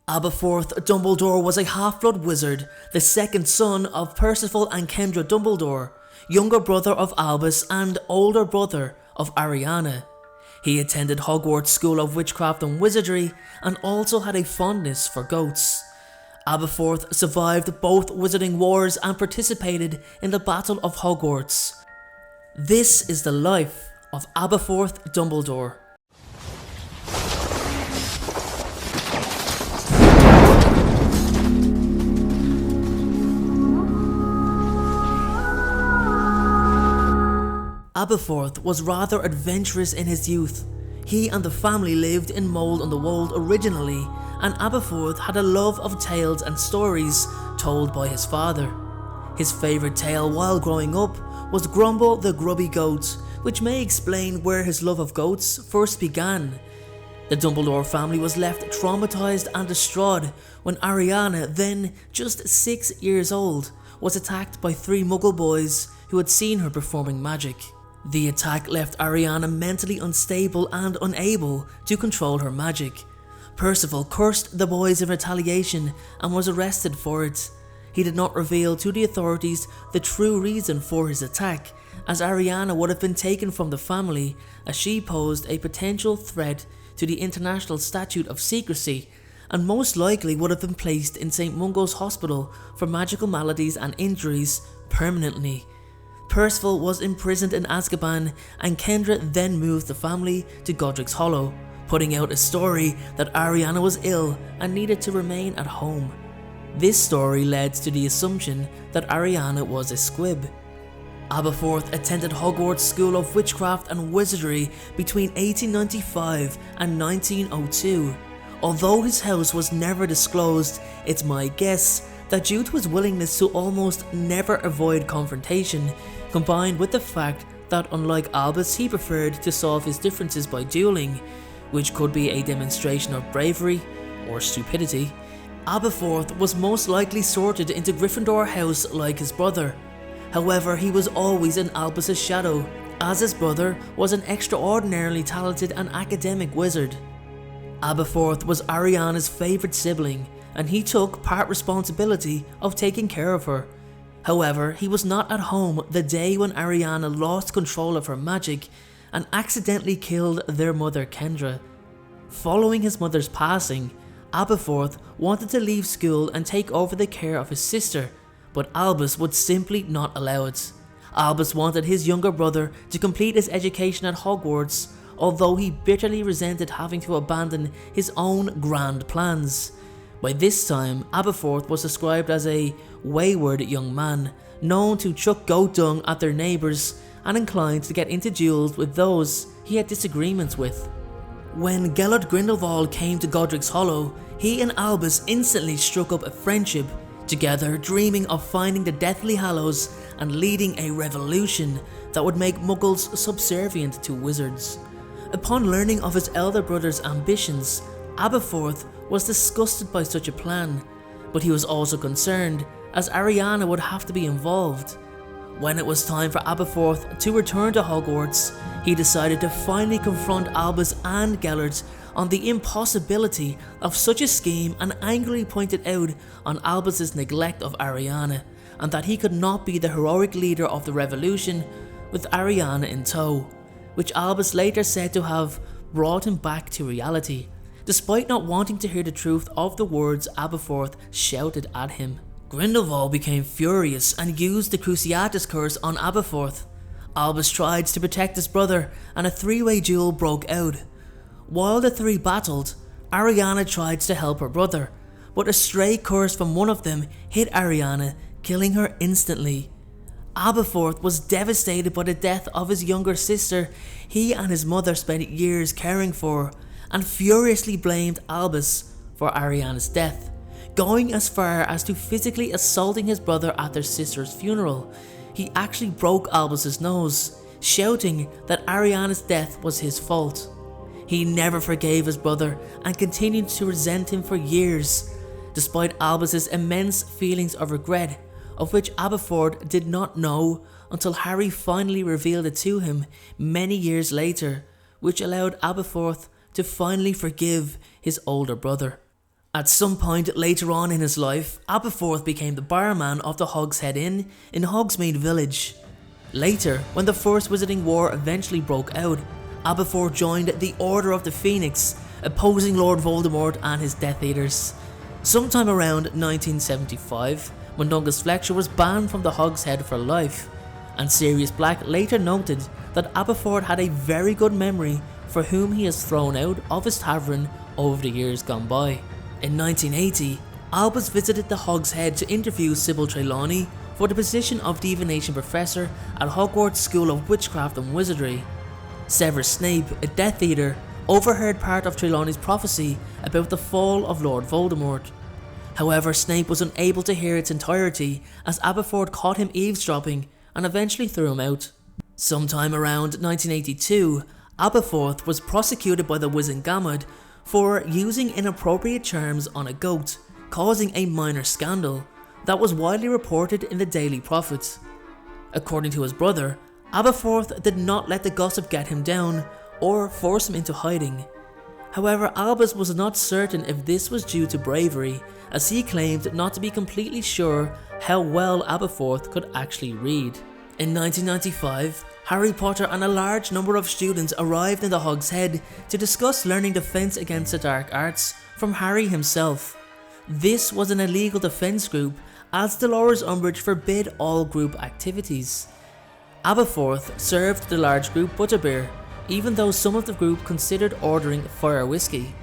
Aberforth Dumbledore was a half-blood wizard, the second son of Percival and Kendra Dumbledore, younger brother of Albus and older brother of Ariana. He attended Hogwarts School of Witchcraft and Wizardry and also had a fondness for goats. Aberforth survived both wizarding wars and participated in the Battle of Hogwarts. This is the life of Aberforth Dumbledore. Aberforth was rather adventurous in his youth. He and the family lived in Mold on the Wold originally, and Aberforth had a love of tales and stories told by his father. His favourite tale while growing up was Grumble the Grubby Goat, which may explain where his love of goats first began. The Dumbledore family was left traumatised and distraught when Ariana, then just 6 years old, was attacked by 3 Muggle boys who had seen her performing magic. The attack left Ariana mentally unstable and unable to control her magic. Percival cursed the boys in retaliation and was arrested for it. He did not reveal to the authorities the true reason for his attack, as Ariana would have been taken from the family as she posed a potential threat to the International Statute of Secrecy and most likely would have been placed in St. Mungo's Hospital for magical maladies and injuries permanently. Percival was imprisoned in Azkaban and Kendra then moved the family to Godric's Hollow, putting out a story that Ariana was ill and needed to remain at home. This story led to the assumption that Ariana was a squib. Aberforth attended Hogwarts School of Witchcraft and Wizardry between 1895 and 1902. Although his house was never disclosed, it's my guess that due to his willingness to almost never avoid confrontation, combined with the fact that unlike Albus he preferred to solve his differences by dueling, which could be a demonstration of bravery or stupidity, Aberforth was most likely sorted into Gryffindor House like his brother. However, he was always in Albus's shadow, as his brother was an extraordinarily talented and academic wizard. Aberforth was Ariana's favourite sibling, and he took part responsibility of taking care of her. However, he was not at home the day when Ariana lost control of her magic and accidentally killed their mother Kendra. Following his mother's passing, Aberforth wanted to leave school and take over the care of his sister, but Albus would simply not allow it. Albus wanted his younger brother to complete his education at Hogwarts, although he bitterly resented having to abandon his own grand plans. By this time, Aberforth was described as a wayward young man, known to chuck goat dung at their neighbours and inclined to get into duels with those he had disagreements with. When Gellert Grindelwald came to Godric's Hollow, he and Albus instantly struck up a friendship, together dreaming of finding the Deathly Hallows and leading a revolution that would make Muggles subservient to wizards. Upon learning of his elder brother's ambitions, Aberforth was disgusted by such a plan, but he was also concerned as Ariana would have to be involved. When it was time for Aberforth to return to Hogwarts, he decided to finally confront Albus and Gellert on the impossibility of such a scheme and angrily pointed out on Albus's neglect of Ariana and that he could not be the heroic leader of the revolution with Ariana in tow, which Albus later said to have brought him back to reality, despite not wanting to hear the truth of the words Aberforth shouted at him. Grindelwald became furious and used the Cruciatus Curse on Aberforth. Albus tried to protect his brother and a 3-way duel broke out. While the 3 battled, Ariana tried to help her brother, but a stray curse from one of them hit Ariana, killing her instantly. Aberforth was devastated by the death of his younger sister he and his mother spent years caring for, and furiously blamed Albus for Ariana's death, going as far as to physically assaulting his brother at their sister's funeral. He actually broke Albus's nose, shouting that Ariana's death was his fault. He never forgave his brother and continued to resent him for years, despite Albus's immense feelings of regret, of which Aberforth did not know until Harry finally revealed it to him many years later, which allowed Aberforth to finally forgive his older brother. At some point later on in his life, Aberforth became the barman of the Hogshead Inn in Hogsmeade Village. Later, when the First Wizarding War eventually broke out, Aberforth joined the Order of the Phoenix, opposing Lord Voldemort and his Death Eaters. Sometime around 1975, Mundungus Fletcher was banned from the Hogshead for life, and Sirius Black later noted that Aberforth had a very good memory for whom he has thrown out of his tavern over the years gone by. In 1980, Albus visited the Hogshead to interview Sybil Trelawney for the position of Divination Professor at Hogwarts School of Witchcraft and Wizardry. Severus Snape, a Death Eater, overheard part of Trelawney's prophecy about the fall of Lord Voldemort. However, Snape was unable to hear its entirety as Aberforth caught him eavesdropping and eventually threw him out. Sometime around 1982, Aberforth was prosecuted by the Wizengamot for using inappropriate charms on a goat, causing a minor scandal that was widely reported in the Daily Prophet. According to his brother, Aberforth did not let the gossip get him down or force him into hiding. However, Albus was not certain if this was due to bravery, as he claimed not to be completely sure how well Aberforth could actually read. In 1995, Harry Potter and a large number of students arrived in the Hogshead to discuss learning defense against the dark arts from Harry himself. This was an illegal defense group, as Dolores Umbridge forbid all group activities. Aberforth served the large group butterbeer, even though some of the group considered ordering fire whiskey.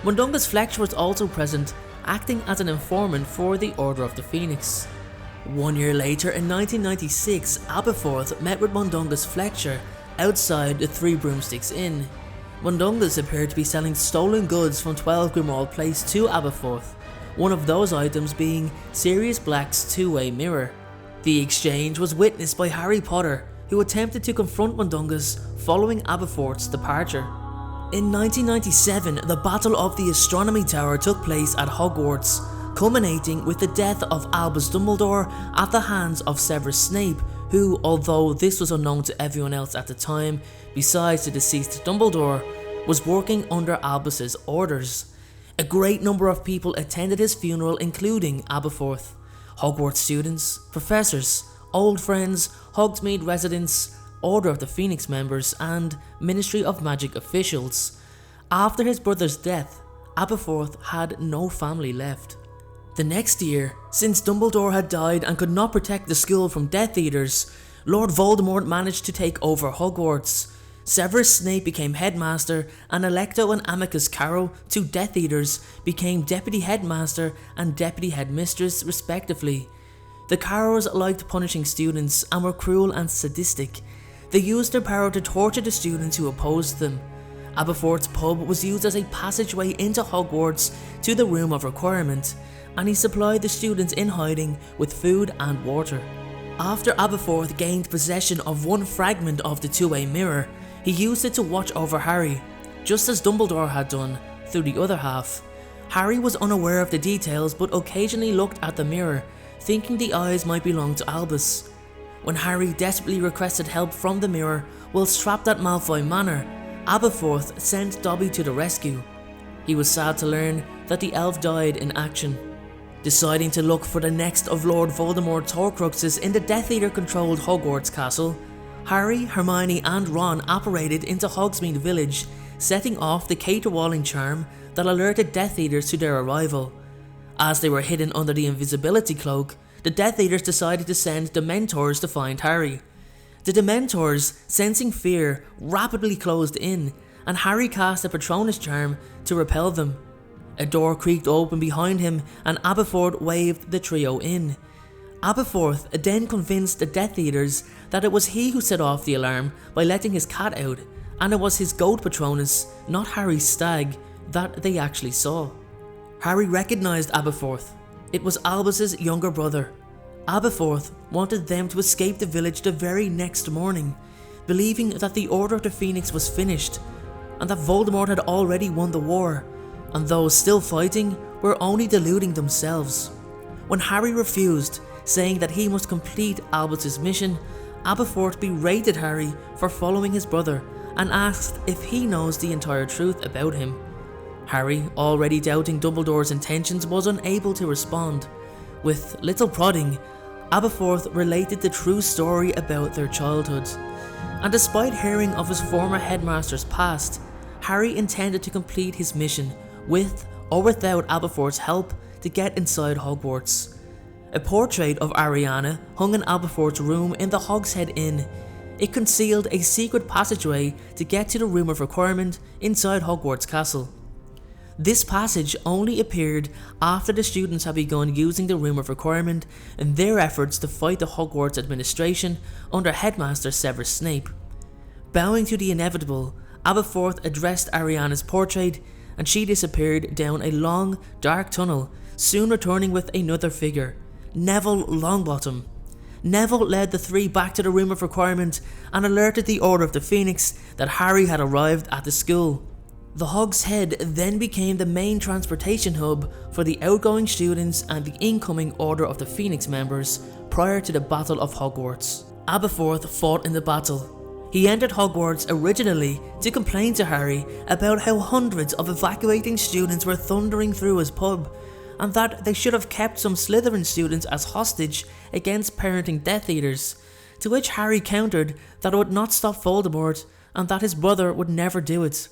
Mundungus Fletcher was also present, acting as an informant for the Order of the Phoenix. 1 year later, in 1996, Aberforth met with Mundungus Fletcher outside the Three Broomsticks Inn. Mundungus appeared to be selling stolen goods from 12 Grimmauld Place to Aberforth, one of those items being Sirius Black's two-way mirror. The exchange was witnessed by Harry Potter, who attempted to confront Mundungus following Aberforth's departure. In 1997, the Battle of the Astronomy Tower took place at Hogwarts, culminating with the death of Albus Dumbledore at the hands of Severus Snape, who, although this was unknown to everyone else at the time, besides the deceased Dumbledore, was working under Albus's orders. A great number of people attended his funeral, including Aberforth, Hogwarts students, professors, old friends, Hogsmeade residents, Order of the Phoenix members, and Ministry of Magic officials. After his brother's death, Aberforth had no family left. The next year, since Dumbledore had died and could not protect the school from Death Eaters, Lord Voldemort managed to take over Hogwarts. Severus Snape became headmaster, and Alecto and Amicus Carroll, two Death Eaters, became deputy headmaster and deputy headmistress respectively. The Carrolls liked punishing students and were cruel and sadistic. They used their power to torture the students who opposed them. Aberforth's pub was used as a passageway into Hogwarts to the Room of Requirement, and he supplied the students in hiding with food and water. After Aberforth gained possession of one fragment of the two-way mirror, he used it to watch over Harry, just as Dumbledore had done through the other half. Harry was unaware of the details but occasionally looked at the mirror, thinking the eyes might belong to Albus. When Harry desperately requested help from the mirror whilst trapped at Malfoy Manor, Aberforth sent Dobby to the rescue. He was sad to learn that the elf died in action. Deciding to look for the next of Lord Voldemort's Horcruxes in the Death Eater-controlled Hogwarts castle, Harry, Hermione and Ron apparated into Hogsmeade Village, setting off the caterwauling charm that alerted Death Eaters to their arrival. As they were hidden under the invisibility cloak, the Death Eaters decided to send Dementors to find Harry. The Dementors, sensing fear, rapidly closed in, and Harry cast a Patronus charm to repel them. A door creaked open behind him and Aberforth waved the trio in. Aberforth then convinced the Death Eaters that it was he who set off the alarm by letting his cat out, and it was his goat Patronus, not Harry's stag, that they actually saw. Harry recognised Aberforth. It was Albus's younger brother. Aberforth wanted them to escape the village the very next morning, believing that the Order of the Phoenix was finished, and that Voldemort had already won the war, and those still fighting were only deluding themselves. When Harry refused, saying that he must complete Albus's mission, Aberforth berated Harry for following his brother and asked if he knows the entire truth about him. Harry, already doubting Dumbledore's intentions, was unable to respond. With little prodding, Aberforth related the true story about their childhood, and despite hearing of his former headmaster's past, Harry intended to complete his mission with or without Aberforth's help to get inside Hogwarts. A portrait of Ariana hung in Aberforth's room in the Hogshead Inn. It concealed a secret passageway to get to the Room of Requirement inside Hogwarts Castle. This passage only appeared after the students had begun using the Room of Requirement in their efforts to fight the Hogwarts administration under Headmaster Severus Snape. Bowing to the inevitable, Aberforth addressed Ariana's portrait and she disappeared down a long, dark tunnel, soon returning with another figure, Neville Longbottom. Neville led the three back to the Room of Requirement and alerted the Order of the Phoenix that Harry had arrived at the school. The Hogshead then became the main transportation hub for the outgoing students and the incoming Order of the Phoenix members prior to the Battle of Hogwarts. Aberforth fought in the battle. He entered Hogwarts originally to complain to Harry about how hundreds of evacuating students were thundering through his pub, and that they should have kept some Slytherin students as hostage against parenting Death Eaters, to which Harry countered that it would not stop Voldemort and that his brother would never do it.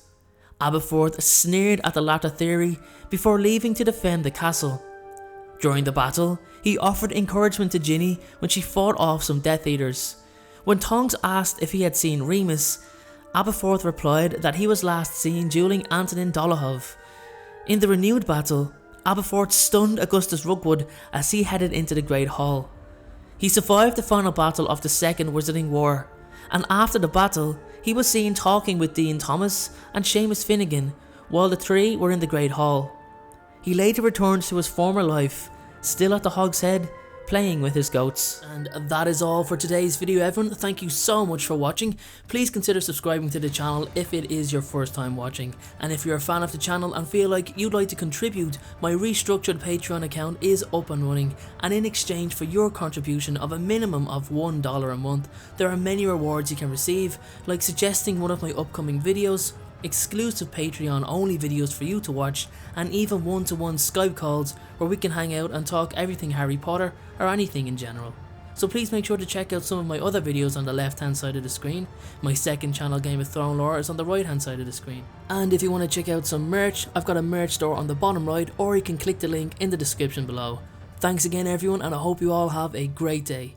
Aberforth sneered at the latter theory before leaving to defend the castle. During the battle, he offered encouragement to Ginny when she fought off some Death Eaters. When Tonks asked if he had seen Remus, Aberforth replied that he was last seen dueling Antonin Dolohov. In the renewed battle, Aberforth stunned Augustus Rookwood as he headed into the Great Hall. He survived the final battle of the Second Wizarding War, and after the battle, he was seen talking with Dean Thomas and Seamus Finnegan while the three were in the Great Hall. He later returned to his former life, still at the Hogshead, playing with his goats. And that is all for today's video, everyone. Thank you so much for watching. Please consider subscribing to the channel if it is your first time watching. And if you're a fan of the channel and feel like you'd like to contribute, my restructured Patreon account is up and running, and in exchange for your contribution of a minimum of $1 a month, there are many rewards you can receive, like suggesting one of my upcoming videos, exclusive Patreon only videos for you to watch, and even one-to-one Skype calls where we can hang out and talk everything Harry Potter or anything in general. So please make sure to check out some of my other videos on the left hand side of the screen. My second channel, Game of Thrones Lore, is on the right hand side of the screen. And if you want to check out some merch, I've got a merch store on the bottom right, or you can click the link in the description below. Thanks again everyone, and I hope you all have a great day.